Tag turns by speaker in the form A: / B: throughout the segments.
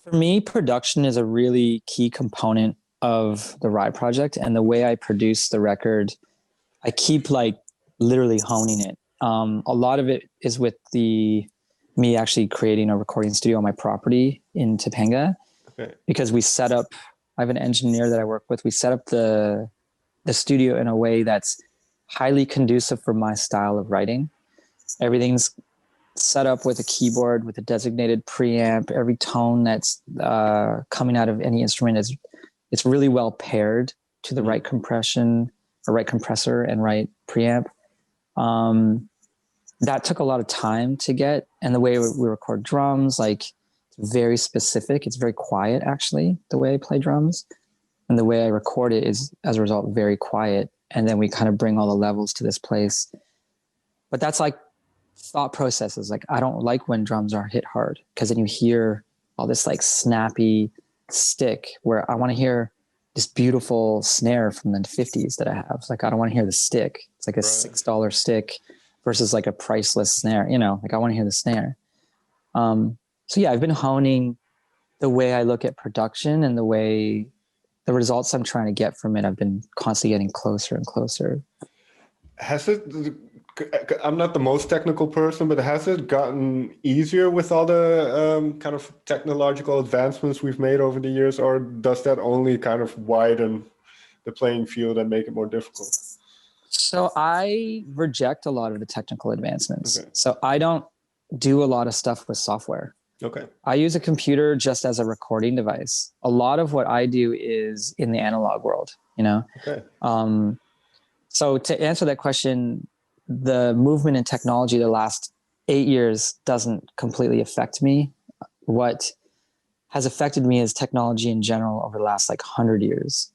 A: For me, production is a really key component of the Rhye project, and the way I produce the record, I keep like literally honing it. A lot of it is with me actually creating a recording studio on my property in Topanga,
B: Okay.
A: because I have an engineer that I work with. We set up the studio in a way that's highly conducive for my style of writing. Everything's set up with a keyboard with a designated preamp. Every tone that's coming out of any instrument it's really well paired to the right compression, or right compressor and right preamp. That took a lot of time to get, and the way we record drums, like, it's very specific. It's very quiet, actually, the way I play drums, and the way I record it is, as a result, very quiet. And then we kind of bring all the levels to this place. But that's like thought processes. Like, I don't like when drums are hit hard, because then you hear all this like snappy stick, where I want to hear this beautiful snare from the 50s that I have. Like, I don't want to hear the stick. It's like a $6 stick versus like a priceless snare, like I want to hear the snare. So yeah, I've been honing the way I look at production, and the results I'm trying to get from it. I've been constantly getting closer and closer.
B: I'm not the most technical person, but has it gotten easier with all the kind of technological advancements we've made over the years, or does that only kind of widen the playing field and make it more difficult?
A: So I reject a lot of the technical advancements. Okay. So I don't do a lot of stuff with software.
B: Okay.
A: I use a computer just as a recording device. A lot of what I do is in the analog world,
B: Okay.
A: So to answer that question, the movement in technology the last 8 years doesn't completely affect me. What has affected me is technology in general over the last 100 years.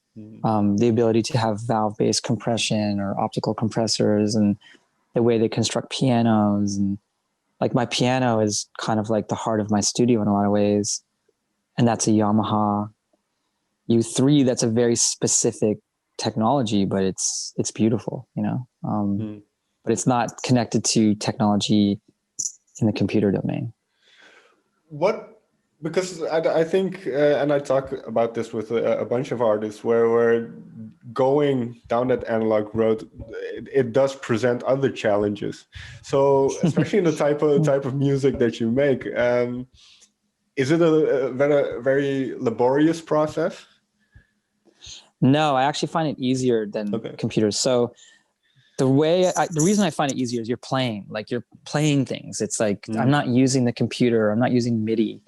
A: The ability to have valve-based compression or optical compressors, and the way they construct pianos. And like, my piano is kind of like the heart of my studio in a lot of ways. And that's a Yamaha U3. That's a very specific technology, but it's beautiful, but it's not connected to technology in the computer domain.
B: Because I think, and I talk about this with a bunch of artists, where we're going down that analog road, it does present other challenges. So especially in the type of music that you make, is it a very laborious process?
A: No, I actually find it easier than computers. So the reason I find it easier is you're playing things. It's like, I'm not using the computer. I'm not using MIDI.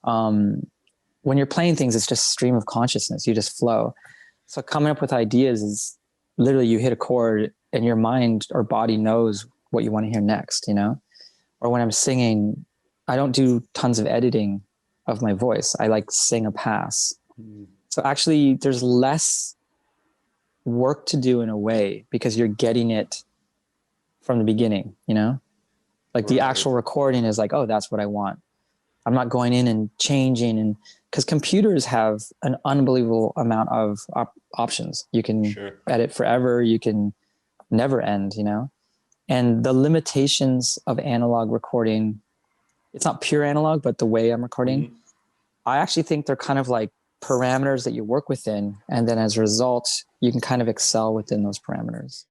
A: When you're playing things, it's just stream of consciousness. You just flow. So coming up with ideas is literally, you hit a chord and your mind or body knows what you want to hear next, Or when I'm singing, I don't do tons of editing of my voice. I sing a pass. So actually there's less work to do in a way, because you're getting it from the beginning, The actual recording is like, oh, that's what I want. I'm not going in and changing, and because computers have an unbelievable amount of options. You can edit forever. You can never end, and the limitations of analog recording, it's not pure analog, but the way I'm recording, I actually think they're kind of like parameters that you work within. And then as a result, you can kind of excel within those parameters.